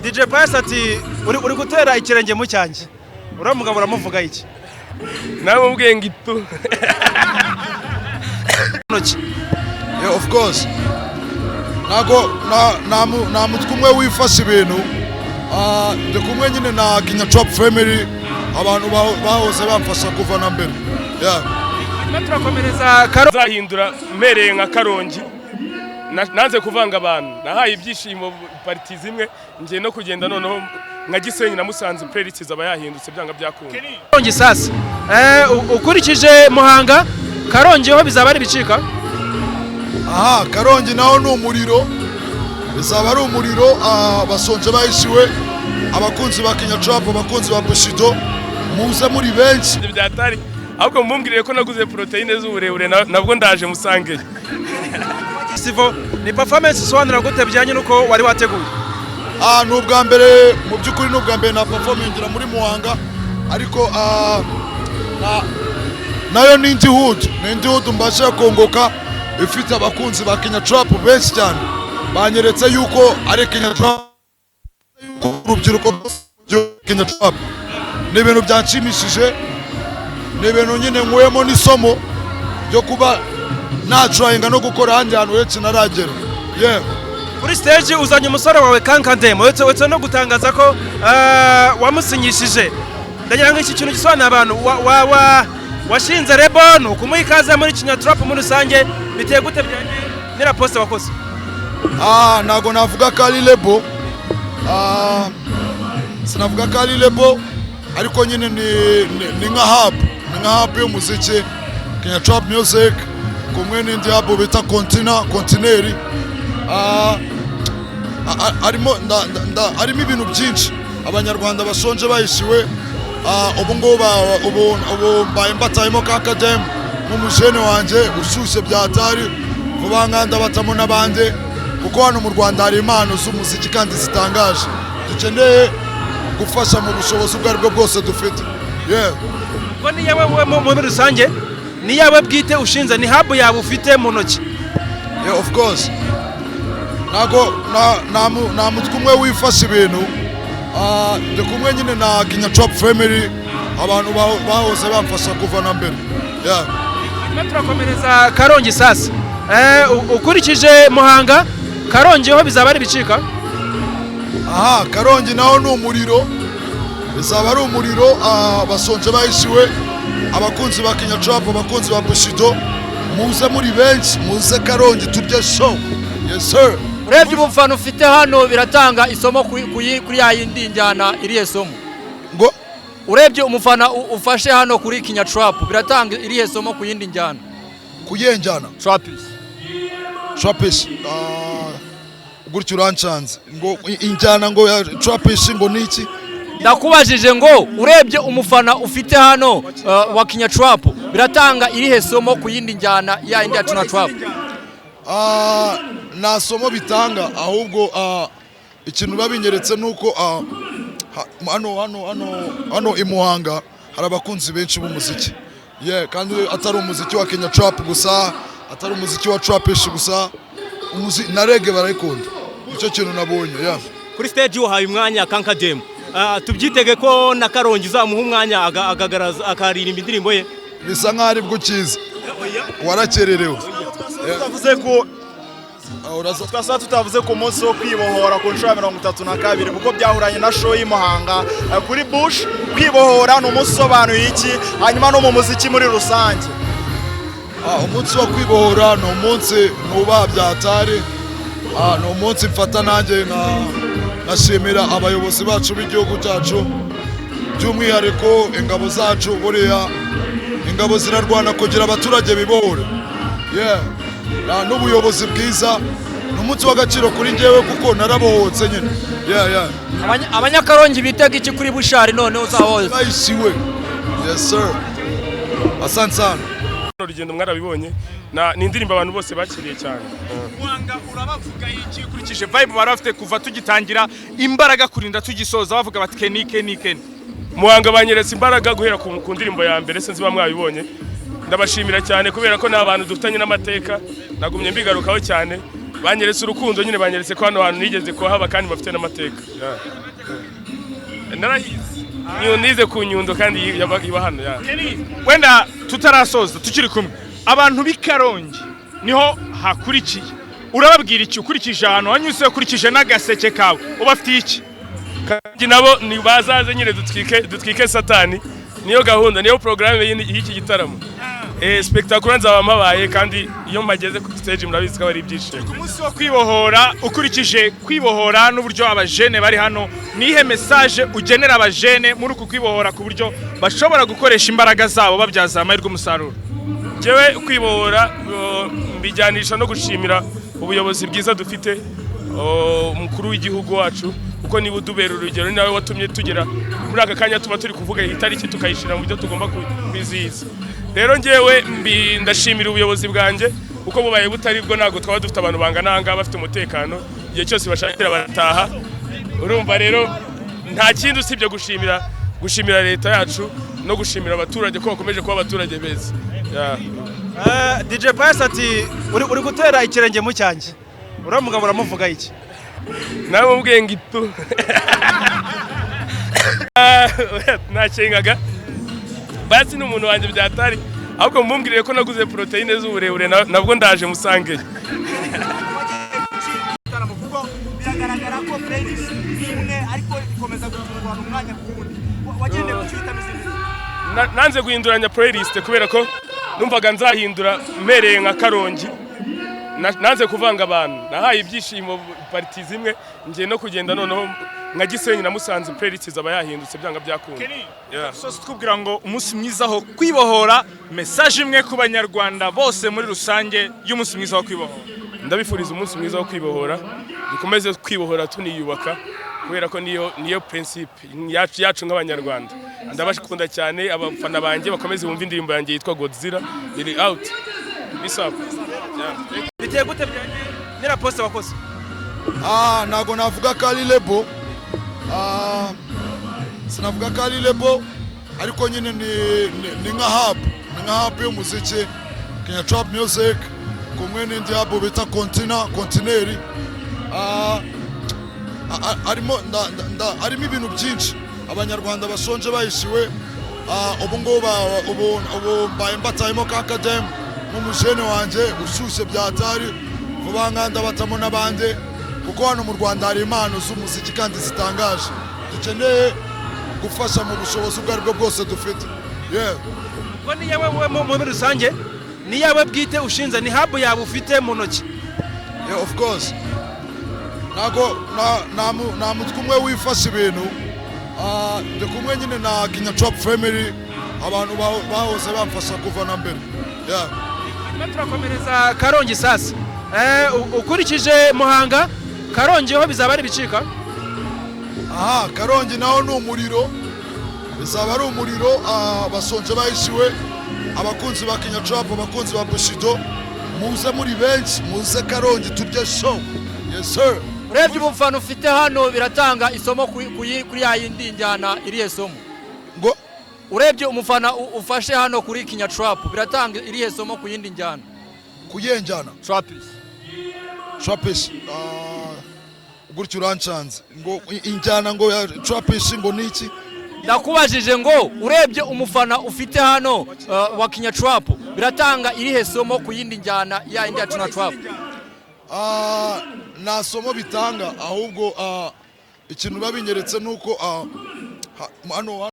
DJ Pius ati uri gutera ikirenge mu cyanjye. Uramugabo uramuvuga iki? Nawe mubwiye ngito. Yeah, of course. Nago na mutkumwe wifashe ibintu. De kumwe nyine na Kenya Trap Family abantu bahoze bamfasha kuva na mbere. Yeah. Turakomereza Karongi zahindura mereye nka Karongi. Nanze kuvanga abantu. Nahaye ibyishimo parti zimwe ngiye no kugenda noneho nka Gisenyi na Musanze playlist zaba yahindutse byanga byakunda. Karongi sasa. Ukurikije Muhanga Karongi ho bizaba ari bicika. Aha, Karongi naho ni umuriro. Bizaba ari umuriro basonje bahishiwe abakunzi ba Kenya Trap, abakunzi ba Bushali muze muri benshi. Byatari ahubwo mumbwirire ko naguze proteine z'uburebure nabwo ndaje musange. Sivo ni performance sobanura gute byanye nuko wari wateguye. N'ubwa mbere mu byukuri n'ubwa mbere na performance muri Muhanga ariko nayo ni indi hood mbasha kongoka ifite abakunzi ba Kenya Trap benshi cyane banyeretse yuko ari Kenya Trap urubyiruko Kenya Trap ni ibintu byanshimishije ni ibintu nyine nkuyemo n'isomo byo kuba natryinga no gukora handi hantu henshi naragera. Yeah. Kuri stage uzanye umusore wawe Kankandemo wetse no gutangaza ko wamusinyishije. Ndagira ngo iki kintu gisobanura abantu washinze Rebon kumuha ikaze muri Kenya Trap muri rusange biteye gute byanye nira poste wakoze. Nago navuga ko ari lebo. Sinavuga ko ari lebo ariko nyine ni nka hub y'umuziki Kenya Trap Music kumwe n'indi hub bita kontineri. Arimo ibintu byinshi abanyarwanda bashonje bahishiwe. Ubu ngubu mbaye mbatayemo kakadem n'umujene wanje ushyushye byatari vuba nkanda batamo n'abandi kuko hano mu Rwanda hari impano z'umuziki kandi zitangaje dukeneye gufasha mu bushobozi ubwo aribwo bwose dufite. Yeah. Ko ni yawe muri rusange ni yawe bwite ushinze ni hub yawe ufite mu ntoki. Yeah, of course. Nago na mutkumwe wifashe ibintu. De kumwe nyine na Kenya Trap Family abantu bahoze bamfasha kuva na mbere. Yeah. Turakomereza Karongi sasa. Ukurikije Muhanga Karongi ho bizaba ari bicika. Aha, Karongi naho ni umuriro. Bizaba ari umuriro basonje bahishiwe abakunzi ba Kenya Trap, abakunzi ba Bushali muze muri benshi muze Karongi turye show. Yes sir. Urebye umufana ufite hano biratanga isomo kuri ya yindi njyana iriye somo. Ngo urebye umufana ufashe hano kuri Kenya Trap biratanga iriye somo ku yindi njyana. Kuyenjana. Trapish. Gutyo urancanze. Ngo injyana ngo ya Trapish ngo niki? Ndakubajije ngo urebye umufana ufite hano wa Kenya Trap biratanga irihe somo ku yindi njyana ya yindi ya Kenya Trap. Na somo bitanga ahubwo ikintu babinyeretse nuko hano imuhanga hari abakunzi benshi b'umuziki. Yeah, kandi atari umuziki wa Kenya Trap gusa, atari umuziki wa Trapish gusa, umuziki na reggae barayikunda. Icyo kintu nabonye. Yeah. Kuri stage uhaye umwanya Kankademo. Tubyitege ko na Karongi zamuha umwanya agagaraza akaririmba indirimbo ye. Bisa nkaho ari bwo kiza. Warakererewe. Tutavuze ko tutavuze ko munsi wo kwibohora ku nshuro 32 kuko byahuranye na show y'Imuhanga kuri Bush. Kwibohora no musobanuye iki hanyuma no mu muziki muri rusange. Umunsi wo kwibohora no munsi nuba byatari. No munsi mfata nanjye nashimira abayobozi bacu b'igihugu cyacu by'umwihariko ingabo zacu buriya ingabo zirarwana kugira abaturage bibohore. Yeah. N'ubuyobozi bwiza n'umunsi w'agaciro kuri njyewe kuko narabohotse nyine. Yeah. Abanyakarongi bitega iki kuri Bushali none uzahoze? Bayishiwe. Yes sir. Asante sana. Urugendo mwarabibonye ni indirimbo abantu bose bakiriye cyane. Muhanga urabavuga iki kurikije vibe barafite kuva tugitangira imbaraga kurinda tugisoza bavuga bati kenike. Muhanga banyeretse imbaraga guhera ku ndirimbo ya mbere senzi bamwabibonye. Ndabashimira cyane kubera ko n'abantu dufitanye n'amateka nagumye mbigarukaho cyane banyeretse urukundo nyine, banyeretse ko hano hantu nigeze kuhaba kandi bafite n'amateka. Narahize nize ku Nyundo kandi iba hano. Wenda tutarasoza tukiri kumwe, abantu b'Ikarongi niho hakurikiye, urababwira iki ukurikije ahantu wanyuze, ukurikije n'agaseke kawe ubafitiye iki? Kandi nabo ni bazaze nyine dutwike satani, niyo gahunda, niyo programme y'iki gitaramo. Spectacle nzaba mpabaye, kandi iyo mageze ku stage murabizi ko ari ibyishimo. Ku munsi wo kwibohora, ukurikije kwibohora n'uburyo abajene bari hano, nihe message ugenera abajene muri uku kwibohora ku buryo bashobora gukoresha imbaraga zabo babyaza amahirwe umusaruro? Jewe kwibohora mbijyanisha no gushimira ubuyobozi bwiza dufite, umukuru w'igihugu wacu, kuko niba udubera urugero, ni nawe watumye tugera muri aka kanya tuba turi kuvuga itariki tukayishira mu byo tugomba kwizihiza. Rero ngewe ndashimira ubuyobozi bwanje, uko bubaye butari bwo ntago twaba dufite abantu bangana hanga bafite umutekano, igihe cyose bashakira barataha. Urumva rero nta kindi usibye gushimira leta yacu no gushimira abaturage ko bakomeje kuba abaturage beza. DJ Pius ati uri gutera ikirenge mu cyanjye, uramugabo uramuvuga iki? Nawe mubwiye ngitu nacengaga basi n'umuntu wanje byatari, ahubwo mumbwirire ko naguze proteine z'uburebure, nabwo ndaje musange. Biragaragara ko playlist imwe ariko ikomeza gutungurana umwanya ku wundi, wagendeye ku cyita mizindi. Nanze guhinduranya playlist kubera ko numvaga nzahindura mpereye nka Karongi, nanze kuvanga abantu, nahaye ibyishimo parties imwe, ngiye no kugenda noneho nka Gisenyi na Musanze playlist zaba yahindutse byanga byakunda. Sose twubwira ngo umunsi mwiza ho kwibohora, message imwe ku banyarwanda bose muri rusange y'umunsi mwiza wo kwibohora. Ndabifuriza umunsi mwiza wo kwibohora, dukomeze kwibohora tuniyubaka, kubera ko niyo principe yacu nk'abanyarwanda. Ndabashikunda cyane, abafana banjye bakomeze bumva indirimbo yanjye yitwa Godzilla iri out. Bisaba. Biteye gute byanye nira poste wakoze? Nago navuga ko ari lebo, sinavuga ko ari lebo, ariko nyine ni nka hub y'umuziki, Kenya Trap Music, kumwe n'indi hub bita kontineri. Arimo ibintu byinshi, abanyarwanda bashonje bahishiwe. Ubu ngubu mbaye mbatayemo ka Academy n'umujene wanje ushyushye byatari, vuba nkanda batamo n'abandi, kuko hano mu Rwanda hari impano z'umuziki kandi zitangaje, dukeneye gufasha mu bushobozi ubwo aribwo bwose dufite. Ko ni yawe muri rusange, ni yawe bwite ushinze, ni hub yawe ufite mu ntoki? Of course. Nago na mutwe umwe wifasha ibintu, ndi kumwe nyine na Kenya Trap Family, abantu bahoze bamfasha kuva na mbere. Turakomereza Karongi sasa. Ukurikije Muhanga, Karongi ho bizaba ari bicika? Karongi naho ni umuriro, bizaba ari umuriro. Basonje bahishiwe, abakunzi ba Kenya Trap, abakunzi ba Bushido, muze muri benshi, muze Karongi turye show. Yes sir. Urebye umufana ufite hano biratanga isomo kuri ya yindi njyana iriye somo. Ngo urebye umufana ufashe hano kuri Kenya Trap biratanga iriye somo ku yindi njyana. Kuyenjana Trapish. Gutyo urancanze ngo injyana ngo ya Trapish ngo niki? Ndakubajije ngo urebye umufana ufite hano wa Kenya Trap biratanga irihe somo ku yindi njyana ya indi yacu na Trap? Nta somo bitanga, ahubwo ikintu babinyeretse nuko hano